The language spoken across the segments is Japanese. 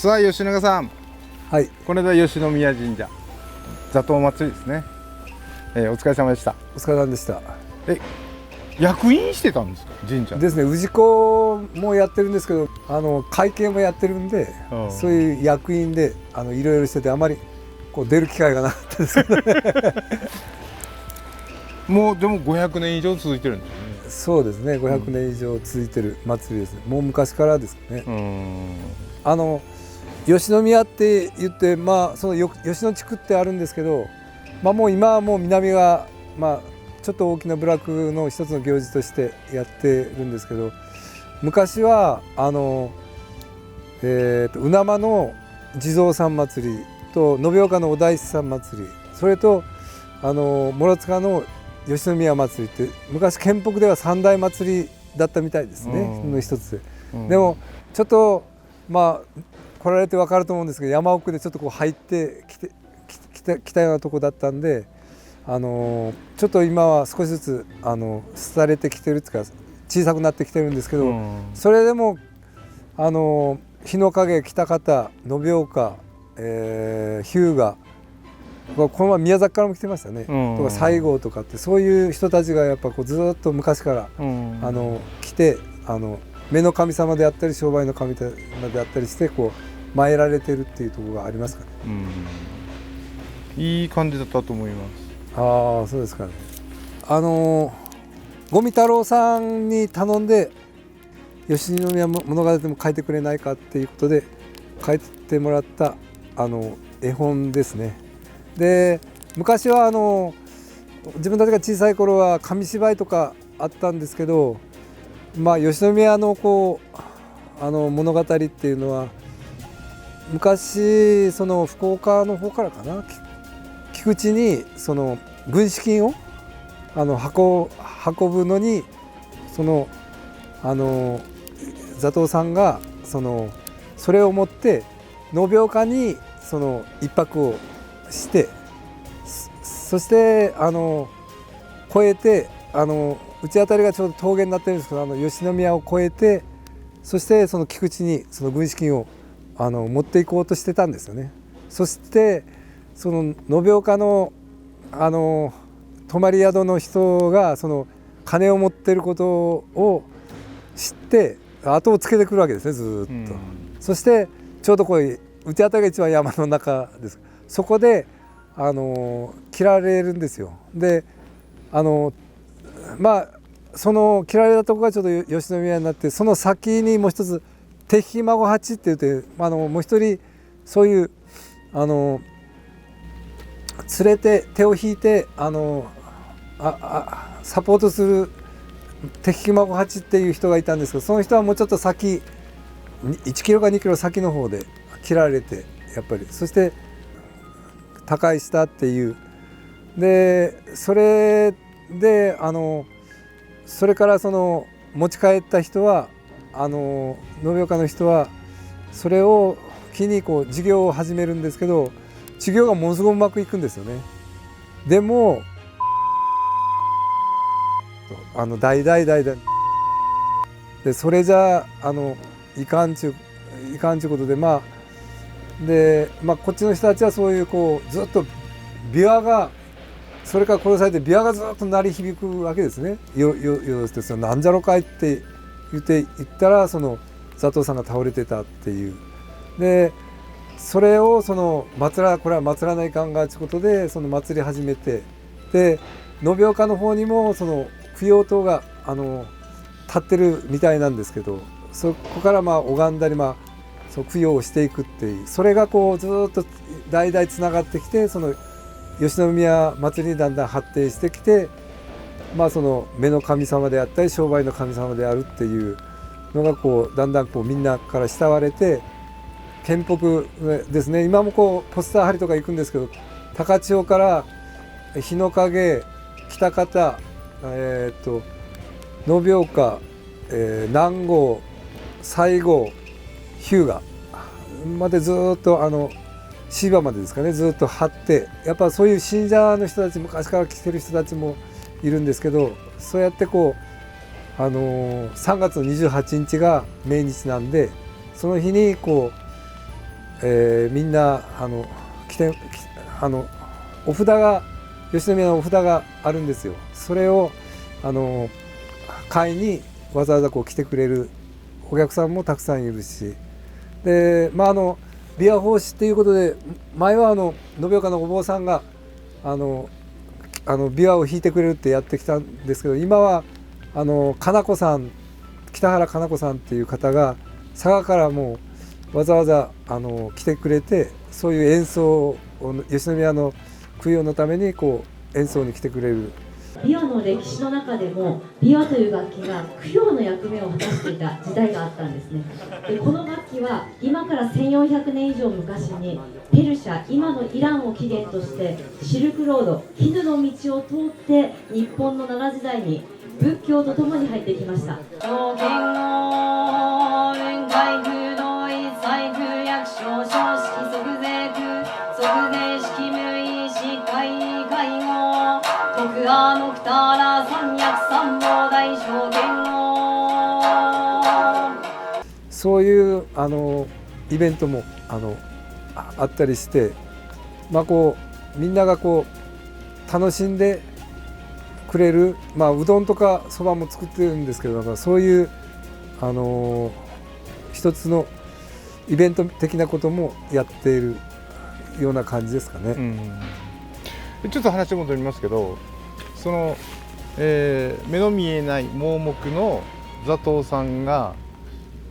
さあ吉永さん、はい、これで吉宮神社座頭祭りですね、お疲れ様でした。お疲れ様でした。役員してたんですか、神社ですね。氏子もやってるんですけど、会計もやってるんで、そういう役員でいろいろしてて、あまりこう出る機会がなかったですけどねもうでも500年以上続いてるんですよね。そうですね、500年以上続いてる祭りですね。もう昔からですね。吉宮って言って、その吉野地区ってあるんですけど、もう今はもう南が、ちょっと大きな部落の一つの行事としてやってるんですけど、昔は宇那間の地蔵さん祭りと延岡のお大師さん祭り、それと諸塚の吉宮祭りって昔県北では三大祭りだったみたいですね、その一つで。でもちょっと来られて分かると思うんですけど、山奥でちょっとこう入ってきたようなとこだったんで、ちょっと今は少しずつ廃れてきてるっていうか小さくなってきてるんですけど、それでも日の影、北方、延岡、日向、この前宮崎からも来てましたね、とか西郷とかって、そういう人たちがやっぱこうずっと昔から来て、目の神様であったり商売の神様であったりしてこう参られてるっていうところがありますかね。いい感じだったと思います。ああ、そうですかね。五味太郎さんに頼んで吉宮物語でも書いてくれないかっていうことで書いてもらった絵本ですね。で、昔は自分たちが小さい頃は紙芝居とかあったんですけど、吉宮のこう物語っていうのは昔その福岡の方からかな、菊池にその軍資金を運ぶのに座頭さんがそれを持って延岡に一泊をして、そして越えて内当たりがちょうど峠になってるんですけど、吉宮を越えて、そしてその菊池にその軍資金を持っていこうとしてたんですよね。そしてその延岡の泊まり宿の人がその金を持っていることを知って後をつけてくるわけですね、ずっと。そしてちょうどこういう内当たりが一番山の中です。そこで切られるんですよ。でその切られたところがちょうど吉宮になって、その先にもう一つ敵孫八って言ってもう一人そういう連れて手を引いてサポートする敵孫八っていう人がいたんですけど、その人はもうちょっと先1キロか2キロ先の方で切られて、やっぱりそして他界したっていう。でそれでそれからその持ち帰った人は延岡の人はそれを機にこう事業を始めるんですけど、事業がものすごくうまくいくんですよね。でも代々でそれじゃいかんちゅうことで、こっちの人たちはそういうこうずっと琵琶がそれから殺されて琵琶がずっと鳴り響くわけですね。なんじゃろかいって言ったらその座頭さんが倒れてたっていう。でそれをこれは祭らないかんがということでその祭り始めて、で延岡の方にもその供養塔が立ってるみたいなんですけど、そこから拝んだりそう供養をしていくっていう、それがこうずっと代々つながってきて、その吉宮祭りにだんだん発展してきて、その目の神様であったり商売の神様であるっていうのがこうだんだんこうみんなから慕われて、県北ですね、今もこうポスター貼りとか行くんですけど、高千穂から日の影、北方、延岡、南郷、西郷、日向までずっと芝までですかね、ずっと張って、やっぱそういう信者の人たち、昔から来てる人たちもいるんですけど、そうやってこう3月の28日が命日なんで、その日にこうみんな来てお札が吉宮のお札があるんですよ。それを買いにわざわざこう来てくれるお客さんもたくさんいるし、で琵琶法師っていうことで、前は延岡のお坊さんが琵琶を弾いてくれるってやってきたんですけど、今はかなこさん、北原かなこさんっていう方が佐賀からもうわざわざ来てくれて、そういう演奏を吉宮の供養のためにこう演奏に来てくれる。琵琶の歴史の中でも琵琶という楽器が供養の役目を果たしていた時代があったんですね。でこの楽器は今から1400年以上昔にペルシャ、今のイランを起源としてシルクロード、絹の道を通って日本の奈良時代に仏教とともに入ってきました。証券を雲海空洞一切空略称称式即税空即税式無意識会会合徳派のくたら三役三宝大証券をそういうイベントもあったりして、こうみんながこう楽しんでくれる、うどんとかそばも作ってるんですけど、そういう一つのイベント的なこともやっているような感じですかね。ちょっと話戻りますけど、その、目の見えない盲目の座頭さんが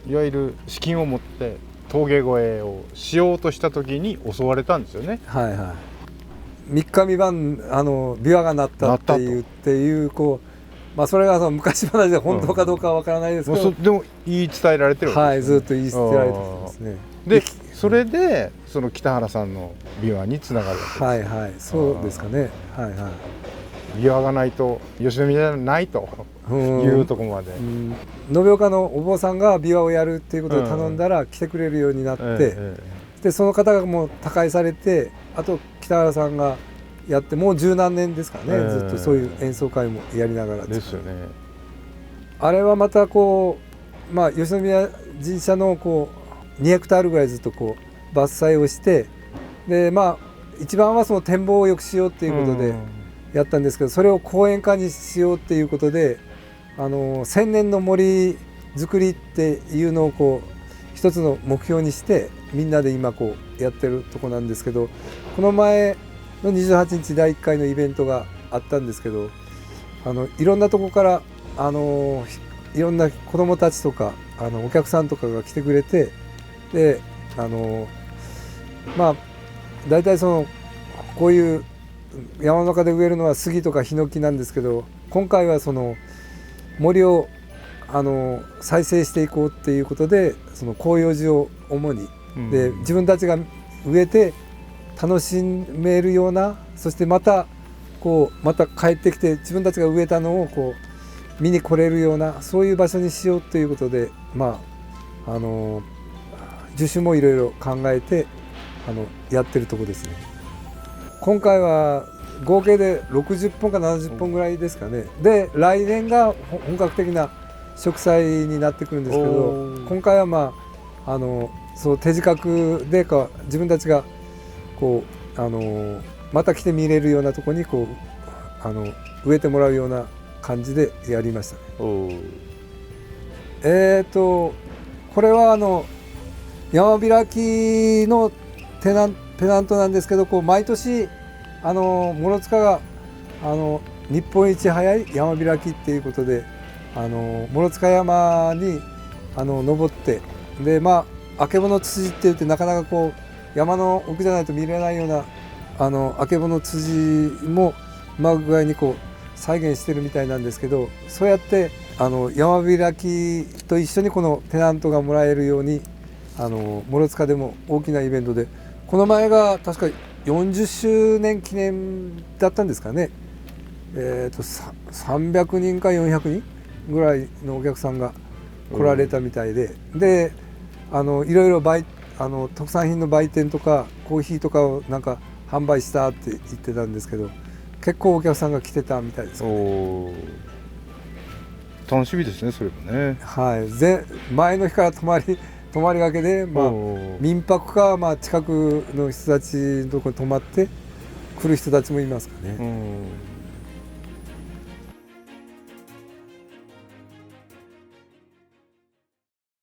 いわゆる資金を持って峠越えをしようとした時に襲われたんですよね。はいはい、3日3晩琵琶が鳴ったっていうこう、それがその昔話で本当かどうかは分からないですけど、でも言い伝えられてるわけですよね。ずっと言い伝えられてるんですね。でそれでその北原さんの琵琶につながるわけです。はいはい、そうですかね。はいはい、琵琶がないと吉野宮ないというところまで、延岡のお坊さんが琵琶をやるっていうことで頼んだら来てくれるようになって、でその方がもう他界されて、あと北原さんがやってもう十何年ですからね、ずっとそういう演奏会もやりながらですよね。あれはまたこう、吉野宮神社のこう2ヘクタールぐらいずっとこう伐採をして、で一番はその展望を良くしようっていうことでやったんですけど、それを公園化にしようっていうことで千年の森作りっていうのをこう一つの目標にしてみんなで今こうやってるとこなんですけど、この前の28日第1回のイベントがあったんですけど、いろんなとこからいろんな子どもたちとかお客さんとかが来てくれて、で大体こういう山の中で植えるのは杉とかヒノキなんですけど、今回はその森を再生していこうっていうことで、その広葉樹を主に、で自分たちが植えて楽しめるような、そしてまた帰ってきて自分たちが植えたのをこう見に来れるような、そういう場所にしようということで、樹種もいろいろ考えてやってるとこですね。今回は合計で60本か70本ぐらいですかね。で来年が本格的な植栽になってくるんですけど、今回はそう手近くで自分たちがこうまた来て見れるようなところにこう植えてもらうような感じでやりましたね。これは山開きのペナントなんですけど、毎年諸塚が日本一早い山開きっていうことで諸塚山に登って、であけぼのつつじって言って、なかなかこう山の奥じゃないと見れないようなあけぼのつつじもうま具合にこう再現してるみたいなんですけど、そうやって山開きと一緒にこのテナントがもらえるように諸塚でも大きなイベントで、この前が確か40周年記念だったんですかね。300人か400人ぐらいのお客さんが来られたみたいで、でいろいろ特産品の売店とかコーヒーとかをなんか販売したって言ってたんですけど、結構お客さんが来てたみたいですね。楽しみですね、それもね。はい、前の日から泊泊まりがけで、まあ、おー民泊か、まあ、近くの人たちのところに泊まって来る人たちもいますかね。うん